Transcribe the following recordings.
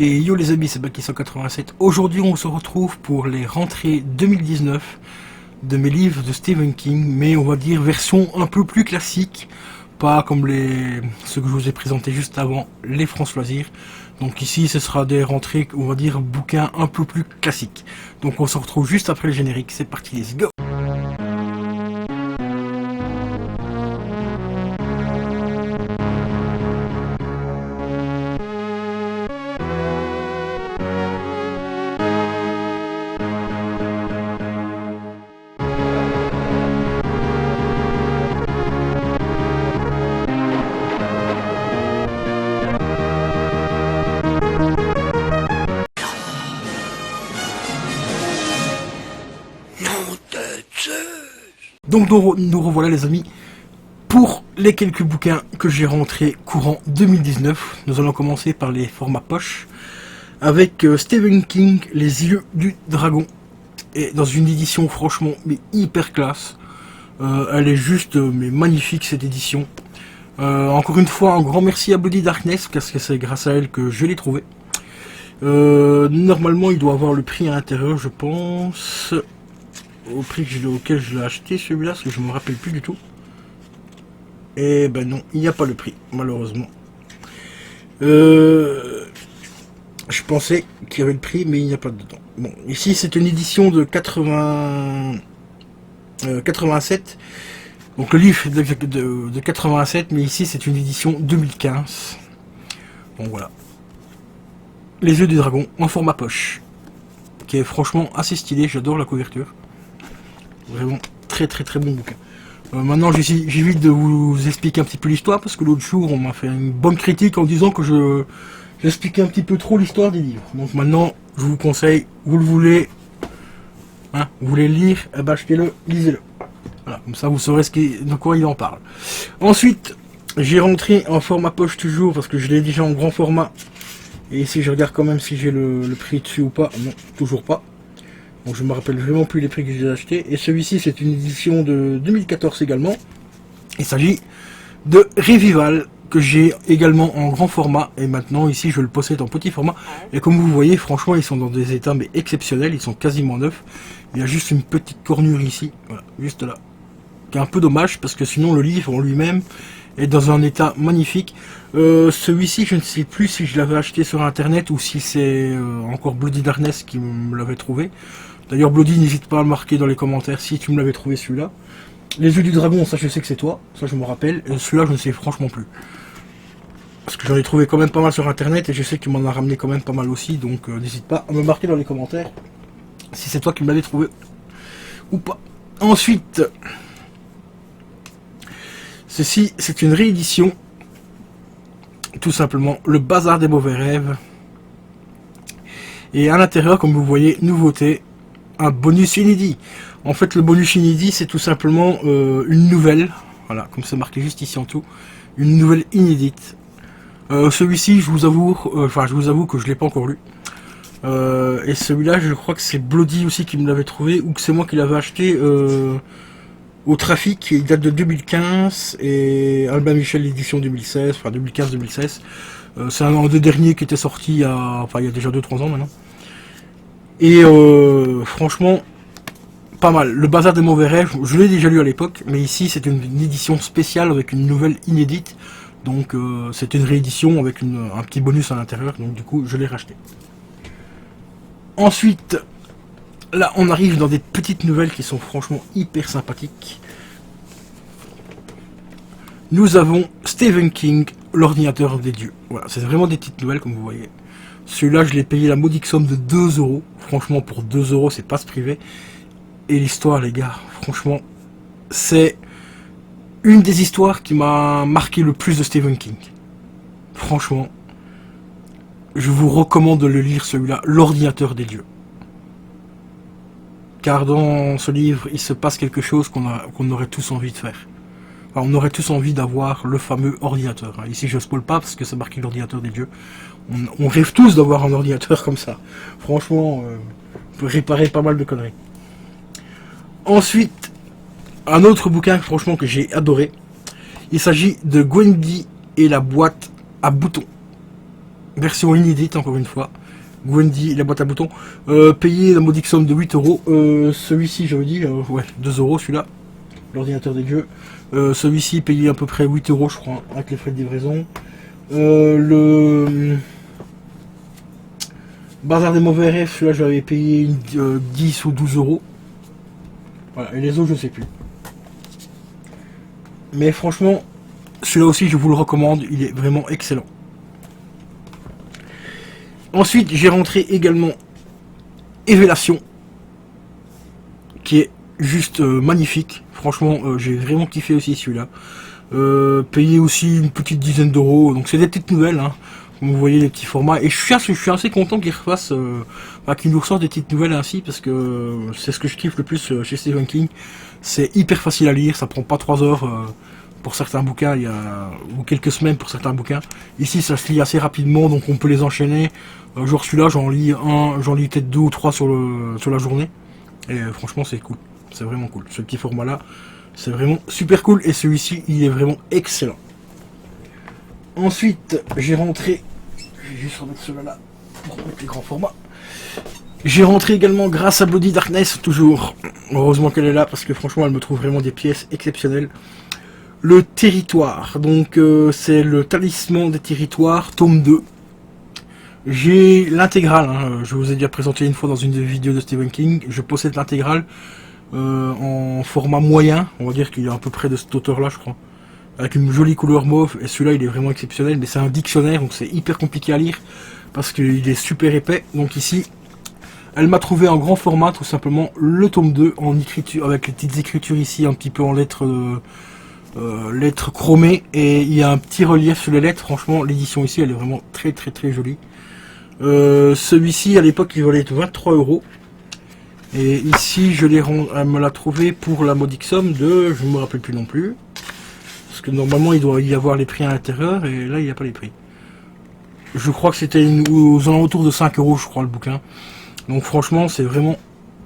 Et yo les amis, c'est Baki187. Aujourd'hui on se retrouve pour les rentrées 2019 de mes livres de Stephen King, mais on va dire version un peu plus classique, pas comme ceux que je vous ai présentés juste avant, les France Loisirs. Donc ici ce sera des rentrées, on va dire bouquins un peu plus classiques. Donc on se retrouve juste après le générique, c'est parti, let's go. Donc nous revoilà les amis pour les quelques bouquins que j'ai rentrés courant 2019. Nous allons commencer par les formats poche avec Stephen King, Les Yeux du Dragon, et dans une édition franchement mais hyper classe. Elle est juste mais magnifique cette édition. Encore une fois un grand merci à Bloody Darkness parce que c'est grâce à elle que je l'ai trouvé. Normalement il doit avoir le prix à l'intérieur, je pense, au prix auquel je l'ai acheté celui-là, parce que je me rappelle plus du tout. Et ben non, il n'y a pas le prix, malheureusement. Je pensais qu'il y avait le prix, mais il n'y a pas dedans. Bon, ici c'est une édition de 87. Donc le livre est de 87, mais ici c'est une édition 2015. Bon voilà. Les Yeux du Dragon en format poche, qui est franchement assez stylé, j'adore la couverture. Vraiment très bon bouquin. Maintenant j'évite de vous expliquer un petit peu l'histoire, parce que l'autre jour on m'a fait une bonne critique en disant que j'expliquais un petit peu trop l'histoire des livres. Donc maintenant je vous conseille, vous le voulez, hein, vous voulez le lire, eh ben achetez-le, lisez-le. Voilà, comme ça vous saurez de quoi il en parle. Ensuite j'ai rentré en format poche toujours, parce que je l'ai déjà en grand format. Et ici je regarde quand même si j'ai le prix dessus ou pas. Non, toujours pas. Donc je me rappelle vraiment plus les prix que j'ai achetés. Et celui-ci c'est une édition de 2014 également. Il s'agit de Revival, que j'ai également en grand format. Et maintenant ici je le possède en petit format. Et comme vous voyez, franchement ils sont dans des états mais exceptionnels. Ils sont quasiment neufs. Il y a juste une petite cornure ici, voilà, juste là, qui est un peu dommage, parce que sinon le livre en lui-même est dans un état magnifique. Celui-ci je ne sais plus si je l'avais acheté sur internet ou si c'est encore Bloody Darkness qui me l'avait trouvé. D'ailleurs Bloody, n'hésite pas à le marquer dans les commentaires si tu me l'avais trouvé celui-là. Les Yeux du Dragon, ça je sais que c'est toi, ça je me rappelle. Et celui-là je ne sais franchement plus, parce que j'en ai trouvé quand même pas mal sur internet et je sais que tu m'en as ramené quand même pas mal aussi. Donc n'hésite pas à me marquer dans les commentaires si c'est toi qui me l'avais trouvé ou pas. Ensuite, ceci c'est une réédition, tout simplement, Le Bazar des Mauvais Rêves. Et à l'intérieur, comme vous voyez, nouveauté, un bonus inédit. En fait, le bonus inédit, c'est tout simplement une nouvelle. Voilà, comme c'est marqué juste ici en tout, une nouvelle inédite. Celui-ci, je vous avoue que je l'ai pas encore lu. Et celui-là, je crois que c'est Bloody aussi qui me l'avait trouvé, ou que c'est moi qui l'avais acheté au trafic. Il date de 2015 et Albin Michel édition 2016, enfin 2015-2016. C'est un des derniers qui était sorti il y a déjà 2-3 ans maintenant. Et franchement, pas mal. Le Bazar des Mauvais Rêves, je l'ai déjà lu à l'époque, mais ici c'est une édition spéciale avec une nouvelle inédite. Donc c'est une réédition avec un petit bonus à l'intérieur, donc du coup je l'ai racheté. Ensuite, là on arrive dans des petites nouvelles qui sont franchement hyper sympathiques. Nous avons Stephen King, L'Ordinateur des Dieux. Voilà, c'est vraiment des petites nouvelles comme vous voyez. Celui-là, je l'ai payé la modique somme de 2 €. Franchement, pour 2 €, c'est pas se priver. Et l'histoire, les gars, franchement, c'est une des histoires qui m'a marqué le plus de Stephen King. Franchement, je vous recommande de le lire celui-là, L'Ordinateur des Dieux. Car dans ce livre, il se passe quelque chose qu'on aurait tous envie de faire. Enfin, on aurait tous envie d'avoir le fameux ordinateur. Ici, je ne spoil pas parce que c'est marqué L'Ordinateur des Dieux. On rêve tous d'avoir un ordinateur comme ça. Franchement, on peut réparer pas mal de conneries. Ensuite, un autre bouquin franchement que j'ai adoré. Il s'agit de Gwendy et la boîte à boutons. version inédite encore une fois. Gwendy, la boîte à boutons, payé la modique somme de 8 euros. Celui-ci, j'avais dit, ouais, 2 euros celui-là, l'ordinateur des dieux. Celui-ci, payé à peu près 8 euros, je crois, avec les frais de livraison. Le Bazar des mauvais rêves, celui-là, j'avais payé 10 ou 12 euros. Voilà, et les autres, je sais plus. Mais franchement, celui-là aussi, je vous le recommande, il est vraiment excellent. Ensuite, j'ai rentré également Évélation, qui est juste magnifique. Franchement, j'ai vraiment kiffé aussi celui-là. Payé aussi une petite dizaine d'euros, donc c'est des petites nouvelles, hein. Vous voyez les petits formats, et je suis assez content qu'ils refassent, qu'ils nous ressortent des petites nouvelles ainsi, parce que c'est ce que je kiffe le plus chez Stephen King. C'est hyper facile à lire, ça prend pas 3 heures pour certains bouquins, ou quelques semaines pour certains bouquins. Ici, ça se lit assez rapidement, donc on peut les enchaîner. Genre celui-là, j'en lis peut-être 2 ou 3 sur la journée, et franchement, c'est cool, c'est vraiment cool. Ce petit format-là, c'est vraiment super cool, et celui-ci, il est vraiment excellent. Ensuite, j'ai rentré, je vais juste remettre celui-là pour mettre les grands formats. J'ai rentré également grâce à Bloody Darkness, toujours. Heureusement qu'elle est là, parce que franchement, elle me trouve vraiment des pièces exceptionnelles. Le Territoire, donc c'est le Talisman des Territoires, tome 2. J'ai l'intégrale, hein, je vous ai déjà présenté une fois dans une vidéo de Stephen King. Je possède l'intégrale en format moyen, on va dire qu'il est à peu près de cette hauteur-là, je crois. Avec une jolie couleur mauve, et celui-là il est vraiment exceptionnel, mais c'est un dictionnaire, donc c'est hyper compliqué à lire, parce qu'il est super épais. Donc ici, elle m'a trouvé en grand format, tout simplement, le tome 2, en écriture, avec les petites écritures ici, un petit peu en lettres chromées, et il y a un petit relief sur les lettres. Franchement, l'édition ici, elle est vraiment très très très jolie. Celui-ci, à l'époque, il valait 23 euros. Et ici, elle me l'a trouvé pour la modique somme de, je ne me rappelle plus non plus. Parce que normalement, il doit y avoir les prix à l'intérieur, et là, il n'y a pas les prix. Je crois que c'était aux alentours de 5 euros, je crois, le bouquin. Donc franchement, c'est vraiment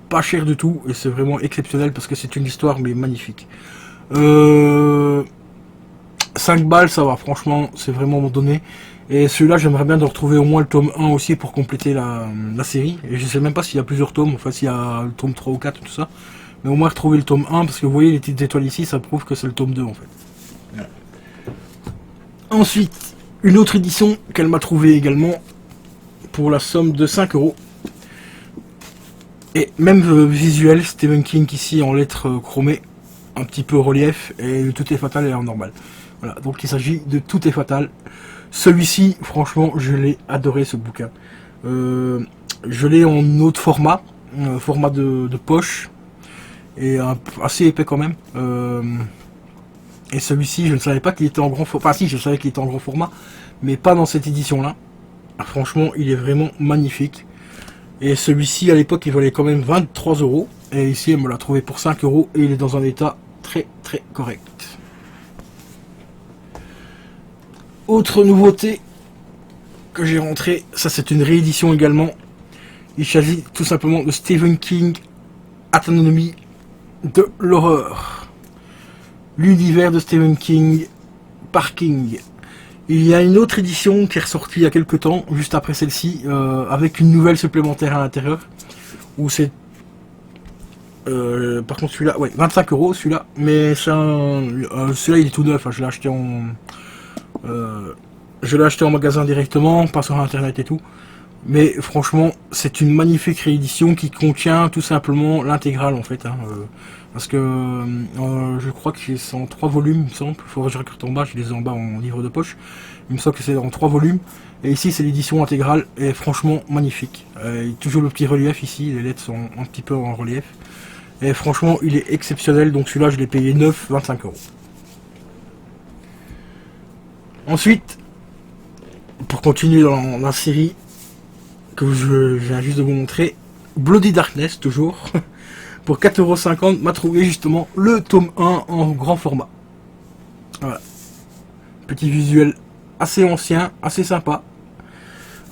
pas cher du tout, et c'est vraiment exceptionnel, parce que c'est une histoire, mais magnifique. 5 balles, ça va, franchement, c'est vraiment donné. Et celui-là, j'aimerais bien de retrouver au moins le tome 1 aussi, pour compléter la série. Et je sais même pas s'il y a plusieurs tomes, enfin s'il y a le tome 3 ou 4, tout ça. Mais au moins retrouver le tome 1, parce que vous voyez les petites étoiles ici, ça prouve que c'est le tome 2 en fait. Voilà. Ensuite, une autre édition qu'elle m'a trouvé également pour la somme de 5 euros. Et même visuel, Stephen King ici en lettres chromées, un petit peu relief, et Tout est fatal et en normal. Voilà, donc il s'agit de Tout est fatal. Celui-ci, franchement, je l'ai adoré ce bouquin. Je l'ai en autre format, format de poche, et assez épais quand même. Et celui-ci, je ne savais pas qu'il était en grand format. Enfin si, je savais qu'il était en grand format, mais pas dans cette édition-là. Franchement, il est vraiment magnifique. Et celui-ci, à l'époque, il valait quand même 23 euros. Et ici, elle me l'a trouvé pour 5 euros. Et il est dans un état très très correct. Autre nouveauté que j'ai rentré, ça c'est une réédition également. Il s'agit tout simplement de Stephen King, Autonomie de l'horreur. L'univers de Stephen King, Parking. Il y a une autre édition qui est ressortie il y a quelques temps, juste après celle-ci, avec une nouvelle supplémentaire à l'intérieur. Où c'est... par contre celui-là, ouais, 25 euros celui-là. Mais celui-là il est tout neuf, hein, je l'ai acheté en... je l'ai acheté en magasin directement, pas sur internet et tout. Mais franchement, c'est une magnifique réédition qui contient tout simplement l'intégrale en fait. Hein, parce que je crois que c'est en 3 volumes, il me semble. Il faudrait que je regarde en bas, je les ai en bas en livre de poche. Il me semble que c'est en 3 volumes. Et ici, c'est l'édition intégrale. Et franchement, magnifique. Toujours le petit relief ici, les lettres sont un petit peu en relief. Et franchement, il est exceptionnel. Donc celui-là, je l'ai payé 25 euros. Ensuite, pour continuer dans la série que je viens juste de vous montrer, Bloody Darkness, toujours, pour 4,50 € m'a trouvé justement le tome 1 en grand format. Voilà. Petit visuel assez ancien, assez sympa.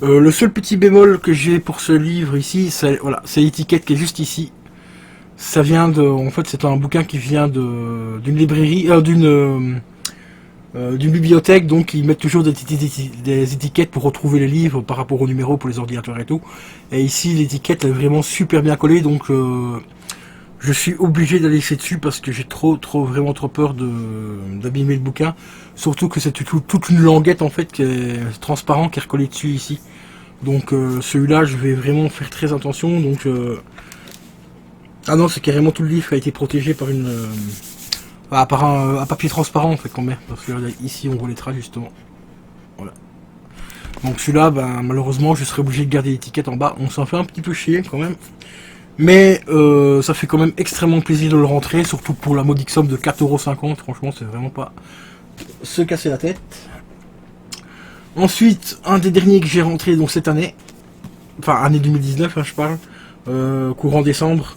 Le seul petit bémol que j'ai pour ce livre ici, c'est voilà, c'est l'étiquette qui est juste ici. Ça vient de... En fait, c'est un bouquin qui vient d'une librairie... d'une bibliothèque, donc ils mettent toujours des étiquettes pour retrouver les livres par rapport aux numéros pour les ordinateurs et tout. Et ici l'étiquette est vraiment super bien collée, donc je suis obligé d'aller laisser dessus parce que j'ai vraiment trop peur d'abîmer le bouquin. Surtout que c'est toute une languette en fait qui est transparent qui est recollée dessus ici. Donc celui-là je vais vraiment faire très attention. Donc ah non, c'est carrément tout le livre qui a été protégé par une par un papier transparent en fait qu'on met. Parce que là, ici on voit les traces justement. Voilà. Donc celui-là, ben, malheureusement je serai obligé de garder l'étiquette en bas. On s'en fait un petit peu chier quand même. Mais ça fait quand même extrêmement plaisir de le rentrer, surtout pour la modique somme de 4,50 €. Franchement, c'est vraiment pas se casser la tête. Ensuite, un des derniers que j'ai rentré donc cette année, enfin année 2019, hein, je parle, courant décembre.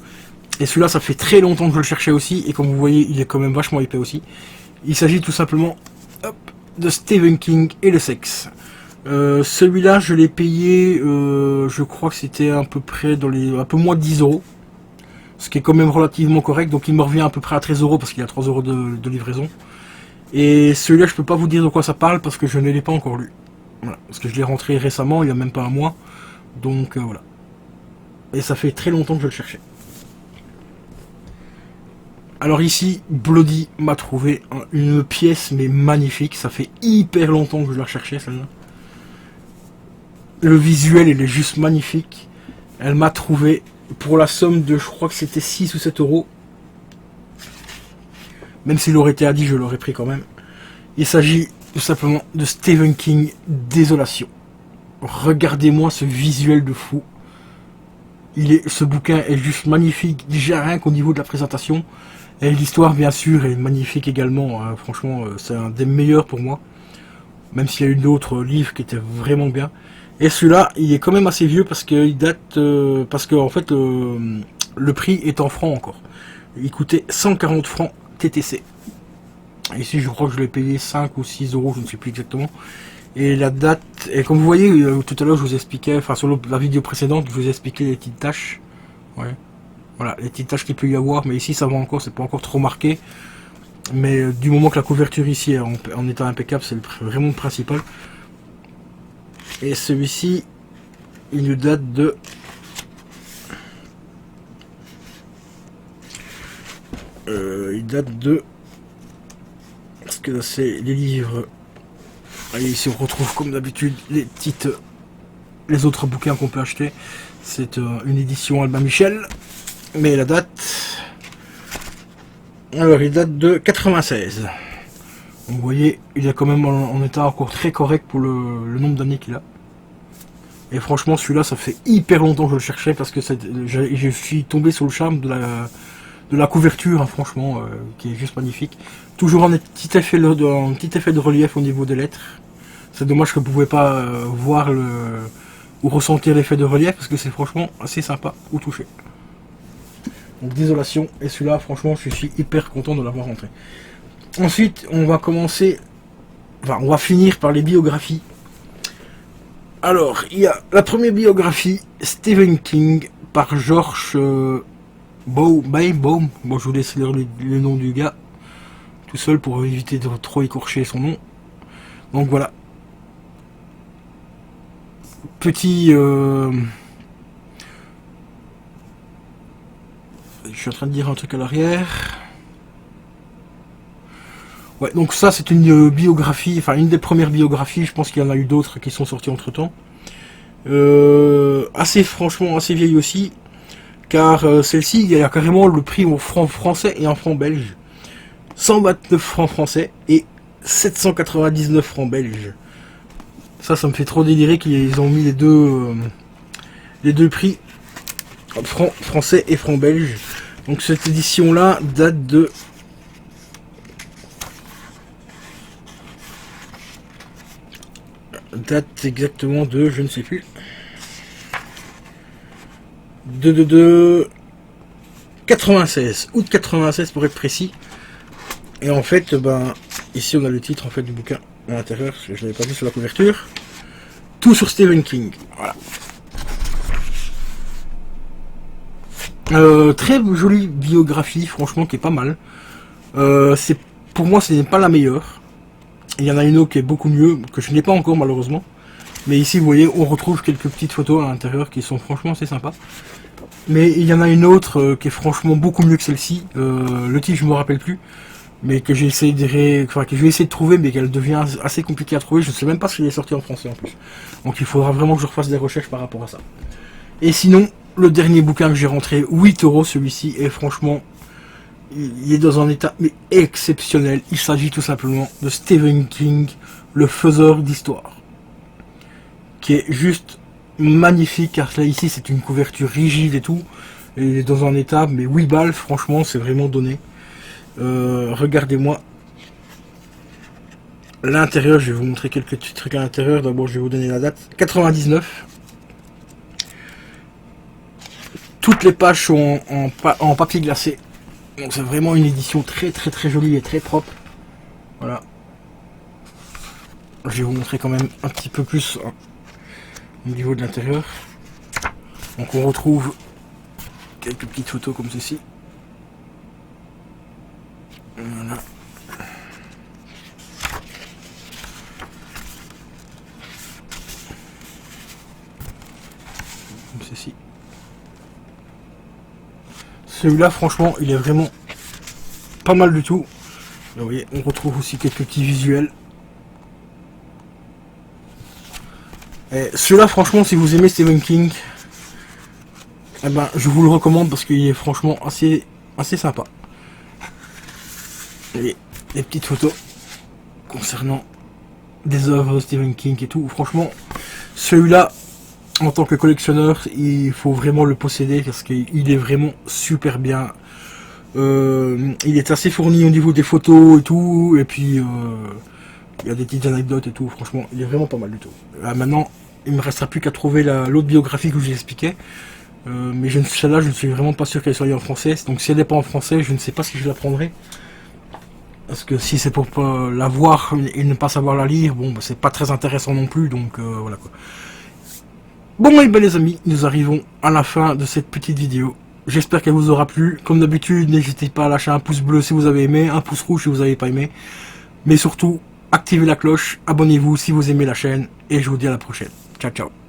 Et celui-là, ça fait très longtemps que je le cherchais aussi, et comme vous voyez, il est quand même vachement épais aussi. Il s'agit tout simplement de Stephen King et le sexe. Celui-là, je l'ai payé, je crois que c'était à peu près dans les un peu moins de 10 €, ce qui est quand même relativement correct. Donc il me revient à peu près à 13 € parce qu'il y a 3 € de livraison. Et celui-là, je peux pas vous dire de quoi ça parle parce que je ne l'ai pas encore lu. Voilà, parce que je l'ai rentré récemment, il y a même pas un mois. Donc voilà. Et ça fait très longtemps que je le cherchais. Alors ici, Bloody m'a trouvé une pièce mais magnifique. Ça fait hyper longtemps que je la recherchais celle-là. Le visuel, il est juste magnifique. Elle m'a trouvé pour la somme de, je crois que c'était 6 ou 7 €. Même s'il aurait été à 10, je l'aurais pris quand même. Il s'agit tout simplement de Stephen King, Désolation. Regardez-moi ce visuel de fou. Ce bouquin est juste magnifique, déjà rien qu'au niveau de la présentation. Et l'histoire, bien sûr, est magnifique également. Hein. Franchement, c'est un des meilleurs pour moi. Même s'il y a eu d'autres livres qui étaient vraiment bien. Et celui-là, il est quand même assez vieux parce qu'il date... parce que en fait, le prix est en francs encore. Il coûtait 140 francs TTC. Ici, je crois que je l'ai payé 5 ou 6 €, je ne sais plus exactement. Et la date... Et comme vous voyez, tout à l'heure, je vous expliquais... Enfin, sur la vidéo précédente, je vous ai expliqué les petites taches. Ouais. Voilà, les petites taches qu'il peut y avoir. Mais ici, ça va encore, c'est pas encore trop marqué. Mais du moment que la couverture ici est en état impeccable, c'est vraiment le principal. Et celui-ci, il nous date de... il date de... Parce que c'est les livres... Et ici on retrouve comme d'habitude les autres bouquins qu'on peut acheter. C'est une édition Albin Michel. Mais la date... Alors il date de 96. Vous voyez, il est quand même en état encore très correct pour le nombre d'années qu'il a. Et franchement, celui-là, ça fait hyper longtemps que je le cherchais parce que je suis tombé sur le charme de la couverture, hein, franchement, qui est juste magnifique. Toujours un petit effet de relief au niveau des lettres. C'est dommage que vous ne pouvez pas voir ou ressentir l'effet de relief parce que c'est franchement assez sympa au toucher. Donc Désolation, et celui-là, franchement, je suis hyper content de l'avoir rentré. Ensuite, on va commencer, enfin, on va finir par les biographies. Alors, il y a la première biographie, Stephen King, par George Baum. Bon, je vous laisse lire le nom du gars, tout seul pour éviter de trop écorcher son nom. Donc voilà. Petit... Je suis en train de dire un truc à l'arrière. Ouais, donc ça c'est une biographie, enfin une des premières biographies, je pense qu'il y en a eu d'autres qui sont sorties entre temps. Franchement assez vieille aussi, car celle-ci il y a carrément le prix en francs français et en francs belges. 129 francs français et 799 francs belges. Ça me fait trop délirer qu'ils ont mis les deux prix, francs français et francs belges. Donc cette édition là date de... Date exactement de, je ne sais plus, de 96, août 96 pour être précis. Et en fait, ben, ici on a le titre en fait du bouquin à l'intérieur, parce que je l'avais pas vu sur la couverture. Tout sur Stephen King. Voilà. Très jolie biographie, franchement, qui est pas mal. Pour moi, ce n'est pas la meilleure. Il y en a une autre qui est beaucoup mieux, que je n'ai pas encore malheureusement. Mais ici, vous voyez, on retrouve quelques petites photos à l'intérieur qui sont franchement assez sympas. Mais il y en a une autre qui est franchement beaucoup mieux que celle-ci. Le titre, je me rappelle plus. Mais que j'ai essayé que je vais essayer de trouver, mais qu'elle devient assez compliquée à trouver. Je ne sais même pas si elle est sortie en français en plus. Donc il faudra vraiment que je refasse des recherches par rapport à ça. Et sinon, le dernier bouquin que j'ai rentré, 8 € celui-ci, et franchement, il est dans un état mais exceptionnel. Il s'agit tout simplement de Stephen King, le faiseur d'histoire, qui est juste magnifique, car là ici c'est une couverture rigide et tout, et il est dans un état mais 8 balles, franchement c'est vraiment donné. Regardez-moi l'intérieur, je vais vous montrer quelques petits trucs à l'intérieur. D'abord je vais vous donner la date, 99. Toutes les pages sont en papier glacé. Donc c'est vraiment une édition très jolie et très propre. Voilà. Je vais vous montrer quand même un petit peu plus au niveau de l'intérieur. Donc on retrouve quelques petites photos comme ceci. Voilà. Comme ceci. Celui-là, franchement, il est vraiment pas mal du tout. Là, vous voyez, on retrouve aussi quelques petits visuels. Celui-là, franchement, si vous aimez Stephen King, eh ben, je vous le recommande parce qu'il est franchement assez sympa. Et des petites photos concernant des œuvres de Stephen King et tout. Franchement, celui-là, en tant que collectionneur, il faut vraiment le posséder parce qu'il est vraiment super bien. Il est assez fourni au niveau des photos et tout, et puis il y a des petites anecdotes et tout. Franchement, il est vraiment pas mal du tout. Là, maintenant, il me restera plus qu'à trouver l'autre biographie que je vous expliquais. Mais celle-là, je ne suis vraiment pas sûr qu'elle soit en français. Donc si elle n'est pas en français, je ne sais pas si je la prendrai. Parce que si c'est pour pas la voir et ne pas savoir la lire, bon, bah, c'est pas très intéressant non plus. Donc voilà quoi. Bon et ben les amis, nous arrivons à la fin de cette petite vidéo. J'espère qu'elle vous aura plu. Comme d'habitude, n'hésitez pas à lâcher un pouce bleu si vous avez aimé, un pouce rouge si vous n'avez pas aimé. Mais surtout, activez la cloche, abonnez-vous si vous aimez la chaîne, et je vous dis à la prochaine. Ciao ciao.